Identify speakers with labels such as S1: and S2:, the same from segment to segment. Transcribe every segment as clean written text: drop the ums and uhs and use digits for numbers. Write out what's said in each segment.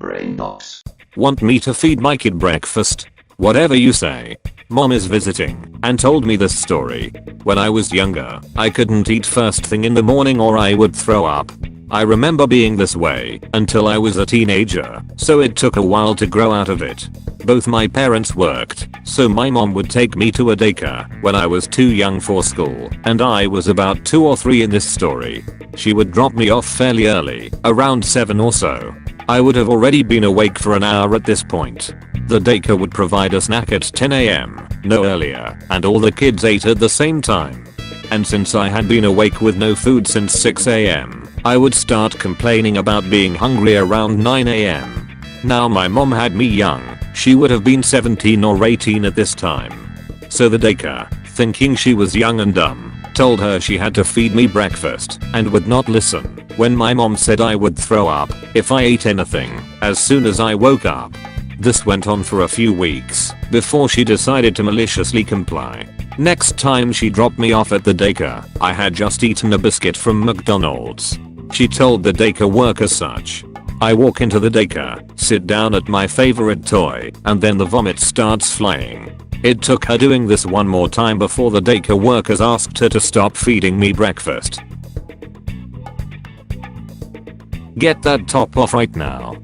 S1: Brainbox.
S2: Want me to feed my kid breakfast? Whatever you say. Mom is visiting and told me this story. When I was younger, I couldn't eat first thing in the morning or I would throw up. I remember being this way until I was a teenager, so it took a while to grow out of it. Both my parents worked, so my mom would take me to a daycare when I was too young for school, and I was about 2 or 3 in this story. She would drop me off fairly early, around 7 or so. I would have already been awake for an hour at this point. The daycare would provide a snack at 10 AM, no earlier, and all the kids ate at the same time. And since I had been awake with no food since 6 AM, I would start complaining about being hungry around 9 AM. Now my mom had me young, she would have been 17 or 18 at this time. So the daycare, thinking she was young and dumb, told her she had to feed me breakfast and would not listen when my mom said I would throw up if I ate anything as soon as I woke up. This went on for a few weeks before she decided to maliciously comply. Next time she dropped me off at the daycare, I had just eaten a biscuit from McDonald's. She told the daycare worker such. I walk into the daycare, sit down at my favorite toy, and then the vomit starts flying. It took her doing this one more time before the daycare workers asked her to stop feeding me breakfast. Get that top off right now.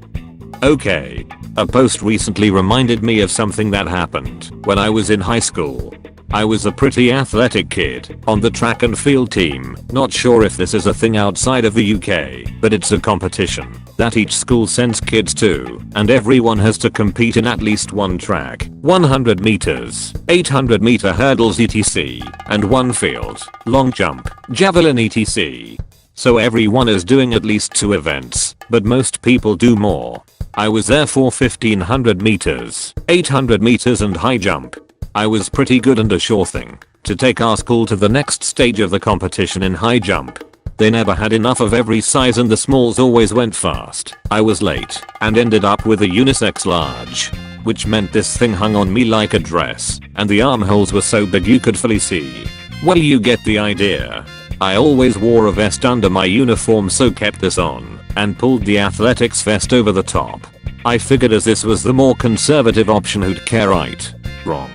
S2: Okay. A post recently reminded me of something that happened when I was in high school. I was a pretty athletic kid on the track and field team. Not sure if this is a thing outside of the UK, but it's a competition that each school sends kids to, and everyone has to compete in at least one track, 100 meters, 800 meter hurdles etc, and one field, long jump, javelin etc. So everyone is doing at least 2 events, but most people do more. I was there for 1500 meters, 800 meters and high jump. I was pretty good and a sure thing to take our school to the next stage of the competition in high jump. They never had enough of every size and the smalls always went fast. I was late and ended up with a unisex large, which meant this thing hung on me like a dress and the armholes were so big you could fully see. Well, you get the idea. I always wore a vest under my uniform, so kept this on and pulled the athletics vest over the top. I figured as this was the more conservative option who'd care, right? Wrong.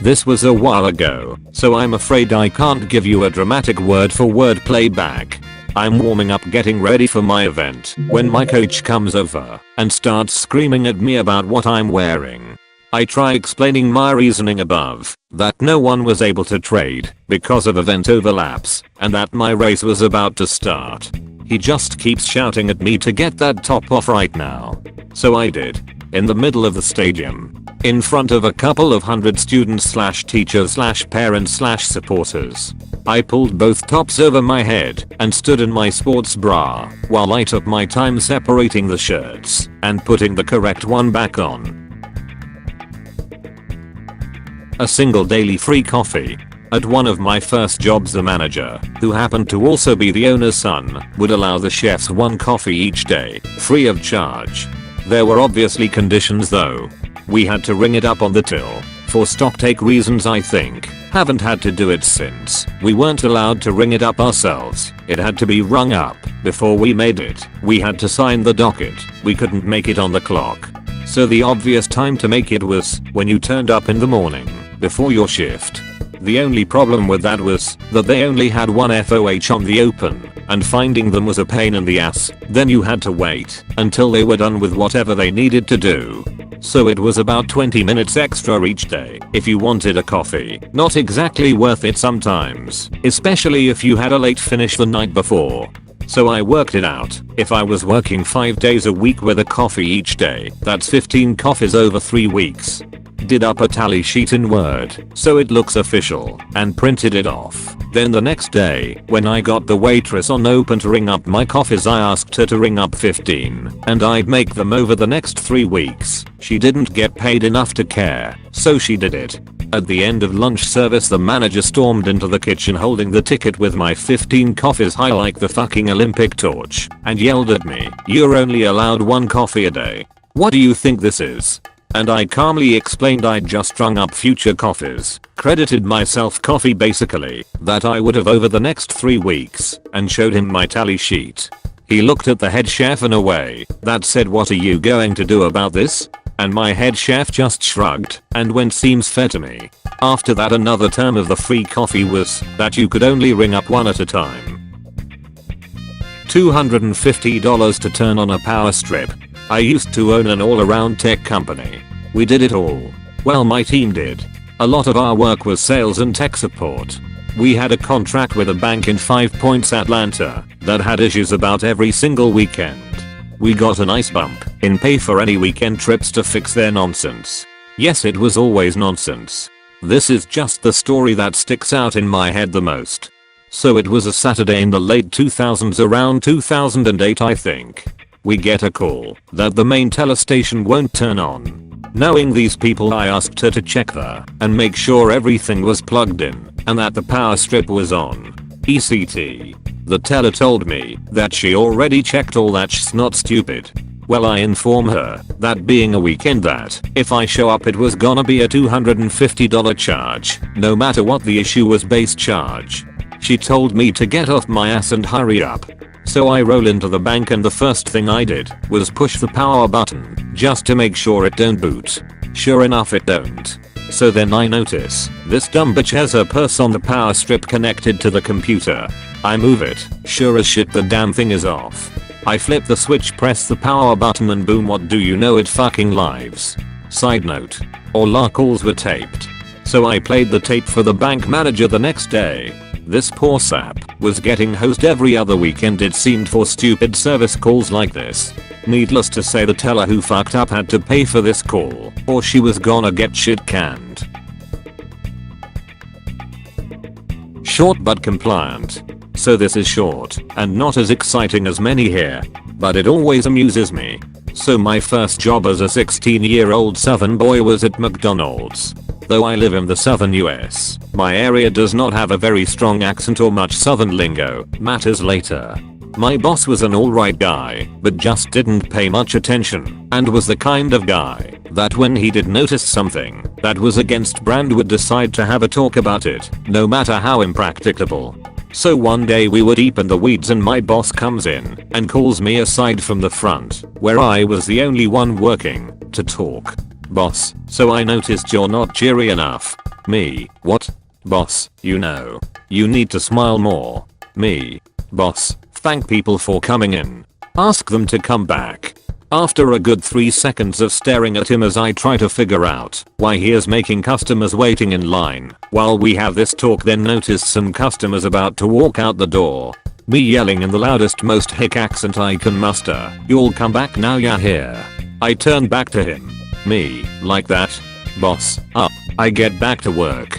S2: This was a while ago, so I'm afraid I can't give you a dramatic word for word playback. I'm warming up getting ready for my event when my coach comes over and starts screaming at me about what I'm wearing. I try explaining my reasoning above, that no one was able to trade because of event overlaps and that my race was about to start. He just keeps shouting at me to get that top off right now. So I did. In the middle of the stadium. In front of a couple of 100 students / teachers / parents / supporters. I pulled both tops over my head and stood in my sports bra while I took my time separating the shirts and putting the correct one back on. A single daily free coffee. At one of my first jobs, the manager, who happened to also be the owner's son, would allow the chefs 1 coffee each day, free of charge. There were obviously conditions though. We had to ring it up on the till. For stocktake reasons I think. Haven't had to do it since. We weren't allowed to ring it up ourselves. It had to be rung up before we made it. We had to sign the docket. We couldn't make it on the clock. So the obvious time to make it was when you turned up in the morning before your shift. The only problem with that was that they only had 1 FOH on the open, and finding them was a pain in the ass. Then you had to wait until they were done with whatever they needed to do. So it was about 20 minutes extra each day if you wanted a coffee. Not exactly worth it sometimes, especially if you had a late finish the night before. So I worked it out. If I was working 5 days a week with a coffee each day, that's 15 coffees over 3 weeks. Did up a tally sheet in Word so it looks official and printed it off. Then the next day, when I got the waitress on open to ring up my coffees, I asked her to ring up 15 and I'd make them over the next 3 weeks. She didn't get paid enough to care, so she did it. At the end of lunch service, the manager stormed into the kitchen holding the ticket with my 15 coffees high like the fucking Olympic torch and yelled at me, "You're only allowed 1 coffee a day. What do you think this is?" And I calmly explained I'd just rung up future coffees, credited myself coffee basically, that I would have over the next 3 weeks, and showed him my tally sheet. He looked at the head chef in a way that said, "What are you going to do about this?" And my head chef just shrugged and went, "Seems fair to me." After that, another term of the free coffee was that you could only ring up one at a time. $250 to turn on a power strip. I used to own an all-around tech company. We did it all. Well, my team did. A lot of our work was sales and tech support. We had a contract with a bank in 5 Points, Atlanta that had issues about every single weekend. We got a nice bump in pay for any weekend trips to fix their nonsense. Yes, it was always nonsense. This is just the story that sticks out in my head the most. So it was a Saturday in the late 2000s, around 2008 I think. We get a call that the main telestation won't turn on. Knowing these people, I asked her to check there and make sure everything was plugged in and that the power strip was on. ECT. The teller told me that she already checked all that. She's not stupid. Well, I inform her that being a weekend, that if I show up it was gonna be a $250 charge, no matter what the issue was, base charge. She told me to get off my ass and hurry up. So I roll into the bank and the first thing I did was push the power button just to make sure it don't boot. Sure enough, it don't. So then I notice this dumb bitch has her purse on the power strip connected to the computer. I move it. Sure as shit, the damn thing is off. I flip the switch, press the power button, and boom, what do you know, it fucking lives. Side note, all our calls were taped. So I played the tape for the bank manager the next day. This poor sap was getting hosed every other weekend, it seemed, for stupid service calls like this. Needless to say, the teller who fucked up had to pay for this call or she was gonna get shit canned. Short but compliant. So this is short and not as exciting as many here, but it always amuses me. So my first job as a 16-year-old southern boy was at McDonald's. Though I live in the southern US, my area does not have a very strong accent or much southern lingo. Matters later. My boss was an alright guy, but just didn't pay much attention and was the kind of guy that when he did notice something that was against brand would decide to have a talk about it, no matter how impracticable. So one day we were deep in the weeds and my boss comes in and calls me aside from the front, where I was the only one working, to talk. "Boss, so I noticed you're not cheery enough." Me, "What?" "Boss, you know, you need to smile more." Me, "Boss, thank people for coming in. Ask them to come back." After a good 3 seconds of staring at him as I try to figure out why he is making customers waiting in line while we have this talk, then noticed some customers about to walk out the door. Me yelling in the loudest, most hick accent I can muster, "You'll come back now, ya hear?" I turn back to him. Me, "Like that? Boss, up." I get back to work.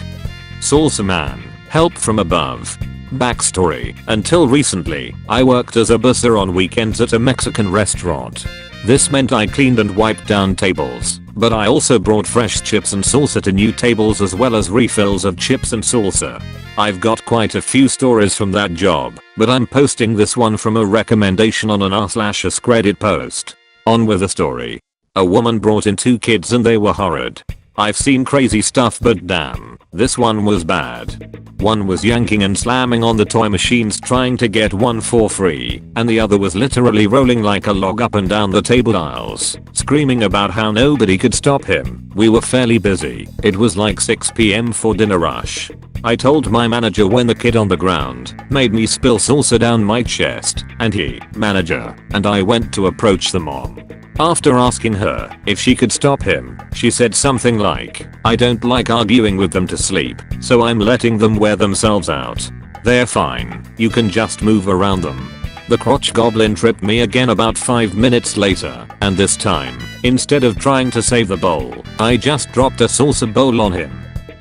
S2: Salsa man, help from above. Backstory, until recently, I worked as a busser on weekends at a Mexican restaurant. This meant I cleaned and wiped down tables, but I also brought fresh chips and salsa to new tables as well as refills of chips and salsa. I've got quite a few stories from that job, but I'm posting this one from a recommendation on an r/us credit post. On with the story. A woman brought in 2 kids and they were horrid. I've seen crazy stuff, but damn, this one was bad. One was yanking and slamming on the toy machines trying to get one for free, and the other was literally rolling like a log up and down the table aisles, screaming about how nobody could stop him. We were fairly busy. It was like 6 PM for dinner rush. I told my manager when the kid on the ground made me spill salsa down my chest, and he, manager, and I went to approach the mom. After asking her if she could stop him, she said something like, "I don't like arguing with them to sleep, so I'm letting them wear themselves out. They're fine, you can just move around them." The crotch goblin tripped me again about 5 minutes later, and this time, instead of trying to save the bowl, I just dropped a salsa bowl on him.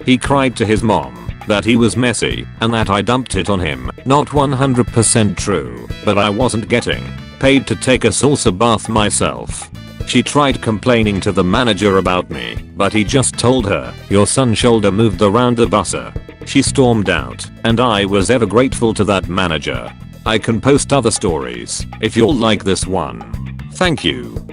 S2: He cried to his mom that he was messy and that I dumped it on him. Not 100% true, but I wasn't getting paid to take a salsa bath myself. She tried complaining to the manager about me, but he just told her, "Your son's shoulder moved around the busser." She stormed out, and I was ever grateful to that manager. I can post other stories if you'll like this one. Thank you.